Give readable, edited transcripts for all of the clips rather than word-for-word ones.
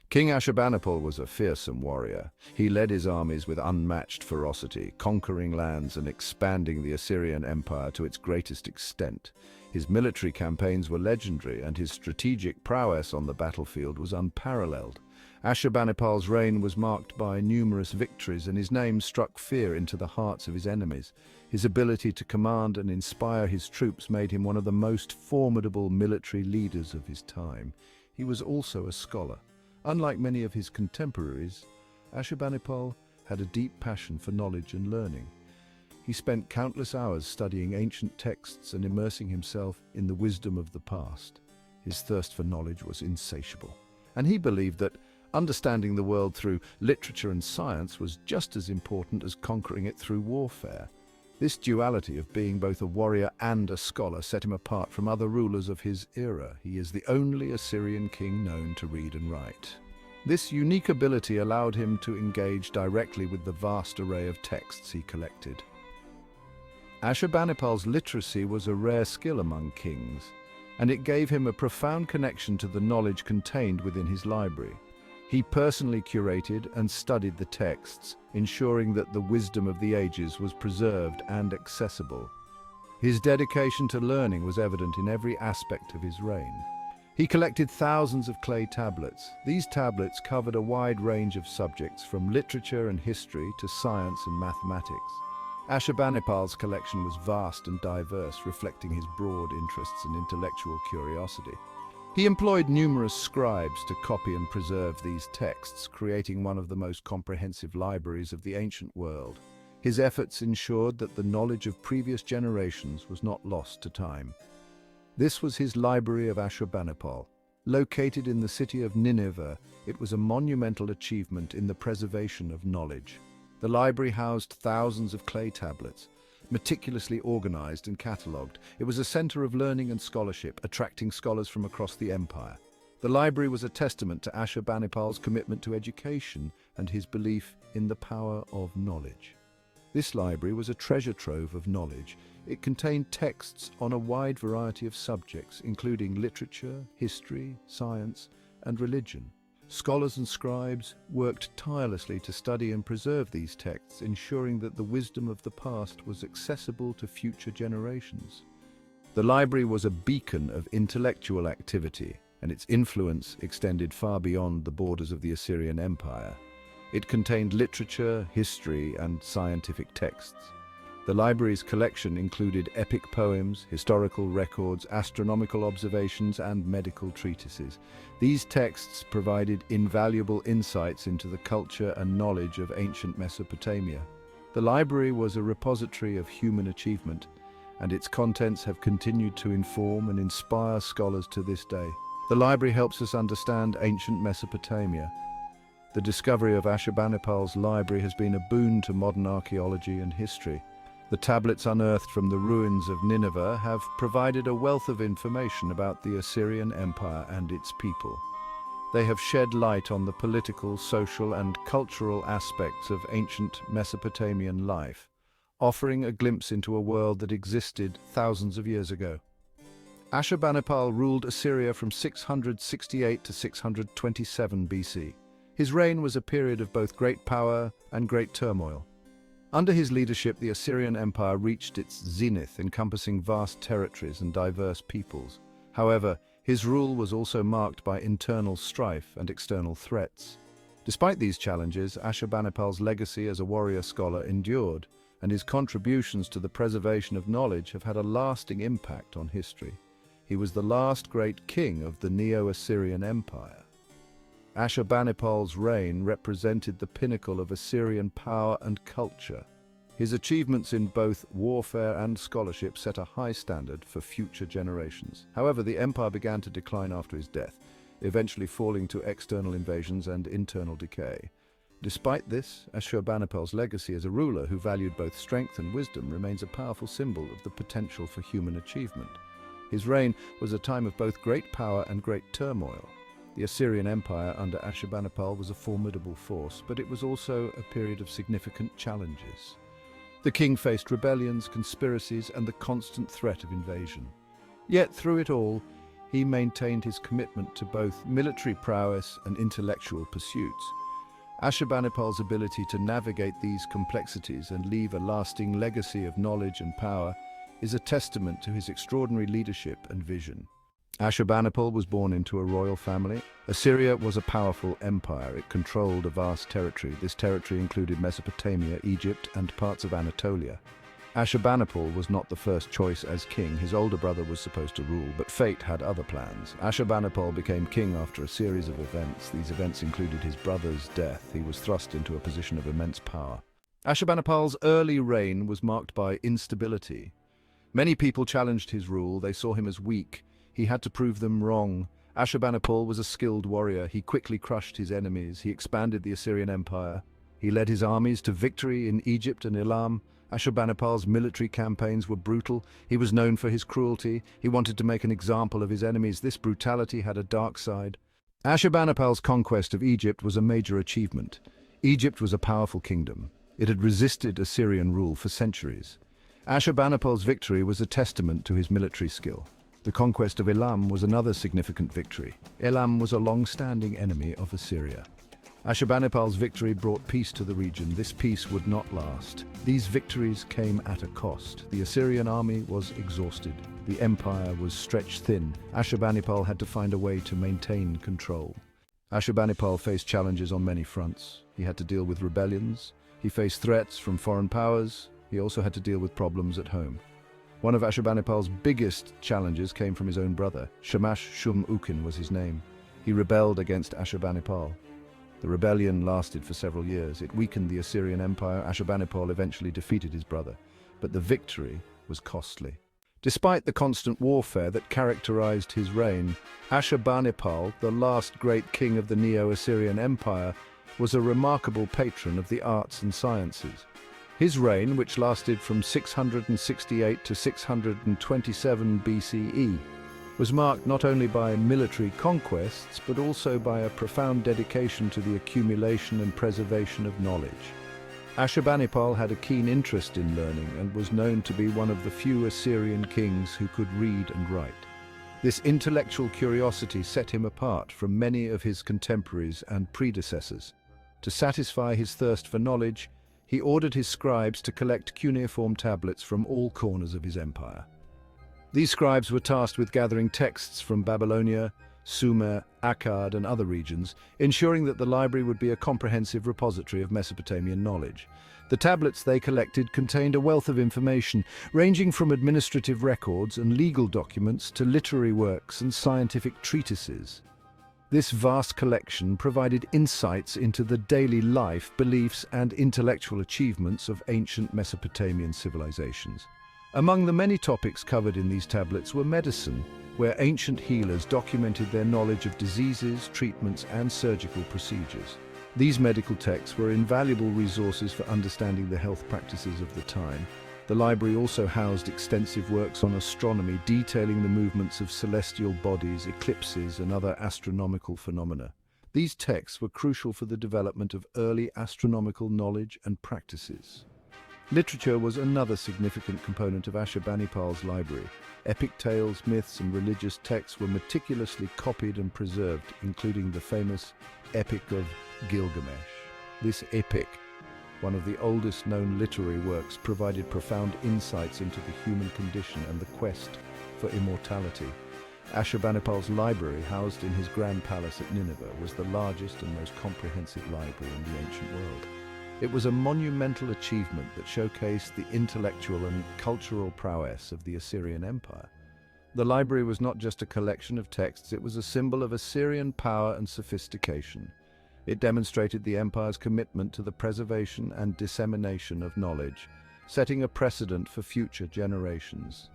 King Ashurbanipal was a fearsome warrior. He led his armies with unmatched ferocity, conquering lands and expanding the Assyrian Empire to its greatest extent. His military campaigns were legendary, and his strategic prowess on the battlefield was unparalleled. Ashurbanipal's reign was marked by numerous victories, and his name struck fear into the hearts of his enemies. His ability to command and inspire his troops made him one of the most formidable military leaders of his time. He was also a scholar. Unlike many of his contemporaries, Ashurbanipal had a deep passion for knowledge and learning. He spent countless hours studying ancient texts and immersing himself in the wisdom of the past. His thirst for knowledge was insatiable, and he believed that understanding the world through literature and science was just as important as conquering it through warfare. This duality of being both a warrior and a scholar set him apart from other rulers of his era. He is the only Assyrian king known to read and write. This unique ability allowed him to engage directly with the vast array of texts he collected. Ashurbanipal's literacy was a rare skill among kings, and it gave him a profound connection to the knowledge contained within his library. He personally curated and studied the texts, ensuring that the wisdom of the ages was preserved and accessible. His dedication to learning was evident in every aspect of his reign. He collected thousands of clay tablets. These tablets covered a wide range of subjects, from literature and history to science and mathematics. Ashurbanipal's collection was vast and diverse, reflecting his broad interests and intellectual curiosity. He employed numerous scribes to copy and preserve these texts, creating one of the most comprehensive libraries of the ancient world. His efforts ensured that the knowledge of previous generations was not lost to time. This was his Library of Ashurbanipal. Located in the city of Nineveh, it was a monumental achievement in the preservation of knowledge. The library housed thousands of clay tablets, meticulously organized and catalogued. It was a center of learning and scholarship, attracting scholars from across the empire. The library was a testament to Ashurbanipal's commitment to education and his belief in the power of knowledge. This library was a treasure trove of knowledge. It contained texts on a wide variety of subjects, including literature, history, science, and religion. Scholars and scribes worked tirelessly to study and preserve these texts, ensuring that the wisdom of the past was accessible to future generations. The library was a beacon of intellectual activity, and its influence extended far beyond the borders of the Assyrian Empire. It contained literature, history, and scientific texts. The library's collection included epic poems, historical records, astronomical observations, and medical treatises. These texts provided invaluable insights into the culture and knowledge of ancient Mesopotamia. The library was a repository of human achievement, and its contents have continued to inform and inspire scholars to this day. The library helps us understand ancient Mesopotamia. The discovery of Ashurbanipal's library has been a boon to modern archaeology and history. The tablets unearthed from the ruins of Nineveh have provided a wealth of information about the Assyrian Empire and its people. They have shed light on the political, social, and cultural aspects of ancient Mesopotamian life, offering a glimpse into a world that existed thousands of years ago. Ashurbanipal ruled Assyria from 668 to 627 BC. His reign was a period of both great power and great turmoil. Under his leadership, the Assyrian Empire reached its zenith, encompassing vast territories and diverse peoples. However, his rule was also marked by internal strife and external threats. Despite these challenges, Ashurbanipal's legacy as a warrior scholar endured, and his contributions to the preservation of knowledge have had a lasting impact on history. He was the last great king of the Neo-Assyrian Empire. Ashurbanipal's reign represented the pinnacle of Assyrian power and culture. His achievements in both warfare and scholarship set a high standard for future generations. However, the empire began to decline after his death, eventually falling to external invasions and internal decay. Despite this, Ashurbanipal's legacy as a ruler who valued both strength and wisdom remains a powerful symbol of the potential for human achievement. His reign was a time of both great power and great turmoil. The Assyrian Empire under Ashurbanipal was a formidable force, but it was also a period of significant challenges. The king faced rebellions, conspiracies, and the constant threat of invasion. Yet through it all, he maintained his commitment to both military prowess and intellectual pursuits. Ashurbanipal's ability to navigate these complexities and leave a lasting legacy of knowledge and power is a testament to his extraordinary leadership and vision. Ashurbanipal was born into a royal family. Assyria was a powerful empire. It controlled a vast territory. This territory included Mesopotamia, Egypt, and parts of Anatolia. Ashurbanipal was not the first choice as king. His older brother was supposed to rule, but fate had other plans. Ashurbanipal became king after a series of events. These events included his brother's death. He was thrust into a position of immense power. Ashurbanipal's early reign was marked by instability. Many people challenged his rule. They saw him as weak. He had to prove them wrong. Ashurbanipal was a skilled warrior. He quickly crushed his enemies. He expanded the Assyrian Empire. He led his armies to victory in Egypt and Elam. Ashurbanipal's military campaigns were brutal. He was known for his cruelty. He wanted to make an example of his enemies. This brutality had a dark side. Ashurbanipal's conquest of Egypt was a major achievement. Egypt was a powerful kingdom. It had resisted Assyrian rule for centuries. Ashurbanipal's victory was a testament to his military skill. The conquest of Elam was another significant victory. Elam was a long-standing enemy of Assyria. Ashurbanipal's victory brought peace to the region. This peace would not last. These victories came at a cost. The Assyrian army was exhausted. The empire was stretched thin. Ashurbanipal had to find a way to maintain control. Ashurbanipal faced challenges on many fronts. He had to deal with rebellions. He faced threats from foreign powers. He also had to deal with problems at home. One of Ashurbanipal's biggest challenges came from his own brother. Shamash-shum-ukin was his name. He rebelled against Ashurbanipal. The rebellion lasted for several years. It weakened the Assyrian Empire. Ashurbanipal eventually defeated his brother, but the victory was costly. Despite the constant warfare that characterized his reign, Ashurbanipal, the last great king of the Neo-Assyrian Empire, was a remarkable patron of the arts and sciences. His reign, which lasted from 668 to 627 BCE, was marked not only by military conquests, but also by a profound dedication to the accumulation and preservation of knowledge. Ashurbanipal had a keen interest in learning and was known to be one of the few Assyrian kings who could read and write. This intellectual curiosity set him apart from many of his contemporaries and predecessors. To satisfy his thirst for knowledge, he ordered his scribes to collect cuneiform tablets from all corners of his empire. These scribes were tasked with gathering texts from Babylonia, Sumer, Akkad, and other regions, ensuring that the library would be a comprehensive repository of Mesopotamian knowledge. The tablets they collected contained a wealth of information, ranging from administrative records and legal documents to literary works and scientific treatises. This vast collection provided insights into the daily life, beliefs, and intellectual achievements of ancient Mesopotamian civilizations. Among the many topics covered in these tablets were medicine, where ancient healers documented their knowledge of diseases, treatments, and surgical procedures. These medical texts were invaluable resources for understanding the health practices of the time. The library also housed extensive works on astronomy, detailing the movements of celestial bodies, eclipses, and other astronomical phenomena. These texts were crucial for the development of early astronomical knowledge and practices. Literature was another significant component of Ashurbanipal's library. Epic tales, myths, and religious texts were meticulously copied and preserved, including the famous Epic of Gilgamesh. This epic, one of the oldest known literary works, provided profound insights into the human condition and the quest for immortality. Ashurbanipal's library, housed in his grand palace at Nineveh, was the largest and most comprehensive library in the ancient world. It was a monumental achievement that showcased the intellectual and cultural prowess of the Assyrian Empire. The library was not just a collection of texts, it was a symbol of Assyrian power and sophistication. It demonstrated the empire's commitment to the preservation and dissemination of knowledge, setting a precedent for future generations.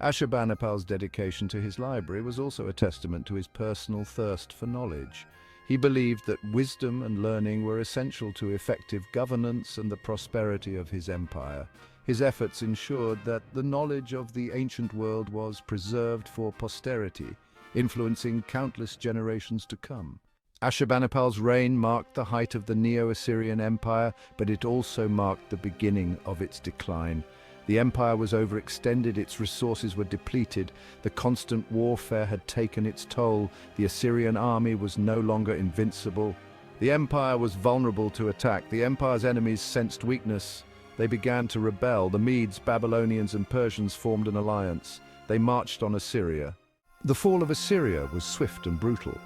Ashurbanipal's dedication to his library was also a testament to his personal thirst for knowledge. He believed that wisdom and learning were essential to effective governance and the prosperity of his empire. His efforts ensured that the knowledge of the ancient world was preserved for posterity, influencing countless generations to come. Ashurbanipal's reign marked the height of the Neo-Assyrian Empire, but it also marked the beginning of its decline. The empire was overextended, its resources were depleted, the constant warfare had taken its toll, the Assyrian army was no longer invincible. The empire was vulnerable to attack, the empire's enemies sensed weakness. They began to rebel. The Medes, Babylonians and Persians formed an alliance. They marched on Assyria. The fall of Assyria was swift and brutal.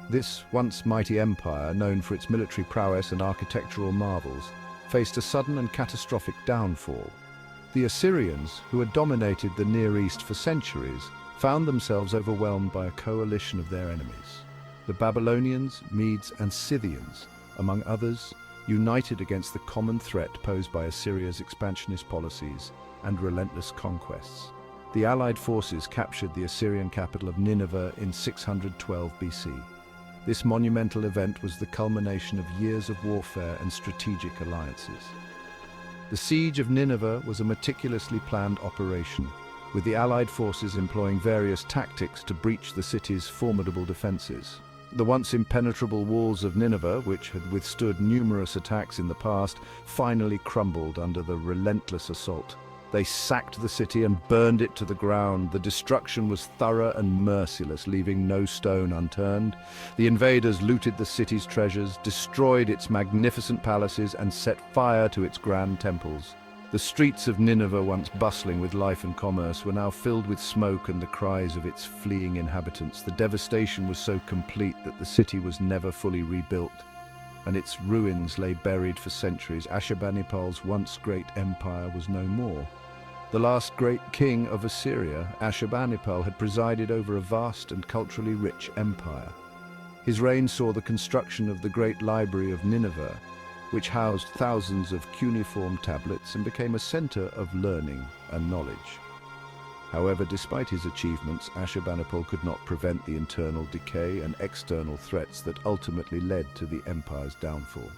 This once mighty empire, known for its military prowess and architectural marvels, faced a sudden and catastrophic downfall. The Assyrians, who had dominated the Near East for centuries, found themselves overwhelmed by a coalition of their enemies. The Babylonians, Medes and Scythians, among others, united against the common threat posed by Assyria's expansionist policies and relentless conquests. The Allied forces captured the Assyrian capital of Nineveh in 612 BC. This monumental event was the culmination of years of warfare and strategic alliances. The siege of Nineveh was a meticulously planned operation, with the Allied forces employing various tactics to breach the city's formidable defenses. The once impenetrable walls of Nineveh, which had withstood numerous attacks in the past, finally crumbled under the relentless assault. They sacked the city and burned it to the ground. The destruction was thorough and merciless, leaving no stone unturned. The invaders looted the city's treasures, destroyed its magnificent palaces, and set fire to its grand temples. The streets of Nineveh, once bustling with life and commerce, were now filled with smoke and the cries of its fleeing inhabitants. The devastation was so complete that the city was never fully rebuilt, and its ruins lay buried for centuries. Ashurbanipal's once great empire was no more. The last great king of Assyria, Ashurbanipal, had presided over a vast and culturally rich empire. His reign saw the construction of the great Library of Nineveh, which housed thousands of cuneiform tablets and became a center of learning and knowledge. However, despite his achievements, Ashurbanipal could not prevent the internal decay and external threats that ultimately led to the empire's downfall.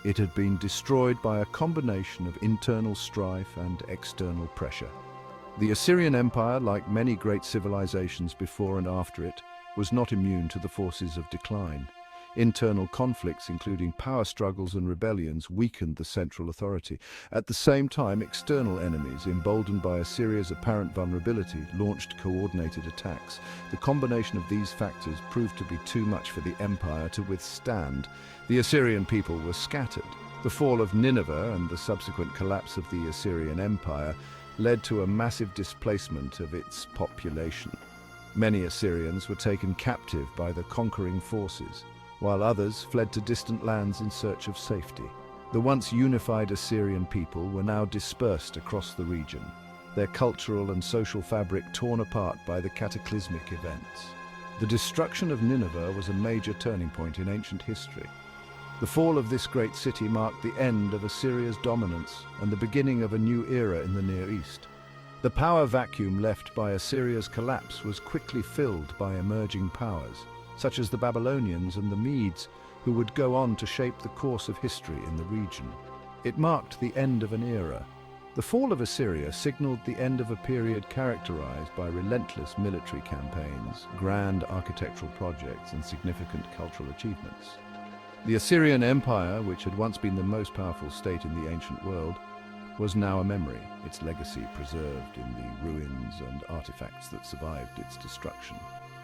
It had been destroyed by a combination of internal strife and external pressure. The Assyrian Empire, like many great civilizations before and after it, was not immune to the forces of decline. Internal conflicts, including power struggles and rebellions, weakened the central authority. At the same time, external enemies, emboldened by Assyria's apparent vulnerability, launched coordinated attacks. The combination of these factors proved to be too much for the empire to withstand. The Assyrian people were scattered. The fall of Nineveh and the subsequent collapse of the Assyrian Empire led to a massive displacement of its population. Many Assyrians were taken captive by the conquering forces, while others fled to distant lands in search of safety. The once unified Assyrian people were now dispersed across the region, their cultural and social fabric torn apart by the cataclysmic events. The destruction of Nineveh was a major turning point in ancient history. The fall of this great city marked the end of Assyria's dominance and the beginning of a new era in the Near East. The power vacuum left by Assyria's collapse was quickly filled by emerging powers, such as the Babylonians and the Medes, who would go on to shape the course of history in the region. It marked the end of an era. The fall of Assyria signaled the end of a period characterized by relentless military campaigns, grand architectural projects, and significant cultural achievements. The Assyrian Empire, which had once been the most powerful state in the ancient world, was now a memory, its legacy preserved in the ruins and artifacts that survived its destruction.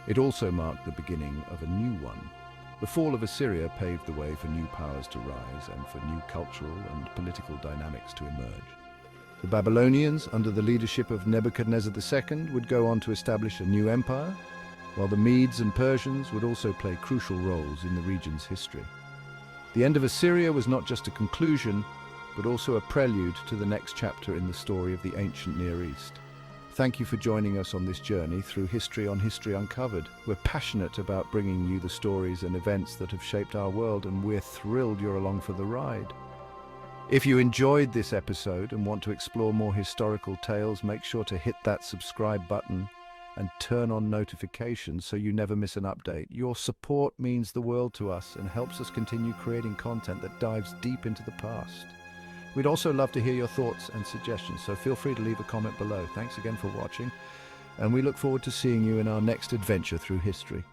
It also marked the beginning of a new one. The fall of Assyria paved the way for new powers to rise and for new cultural and political dynamics to emerge. The Babylonians, under the leadership of Nebuchadnezzar II, would go on to establish a new empire, while the Medes and Persians would also play crucial roles in the region's history. The end of Assyria was not just a conclusion, but also a prelude to the next chapter in the story of the ancient Near East. Thank you for joining us on this journey through History on History Uncovered. We're passionate about bringing you the stories and events that have shaped our world, and we're thrilled you're along for the ride. If you enjoyed this episode and want to explore more historical tales, make sure to hit that subscribe button and turn on notifications so you never miss an update. Your support means the world to us and helps us continue creating content that dives deep into the past. We'd also love to hear your thoughts and suggestions, so feel free to leave a comment below. Thanks again for watching, and we look forward to seeing you in our next adventure through history.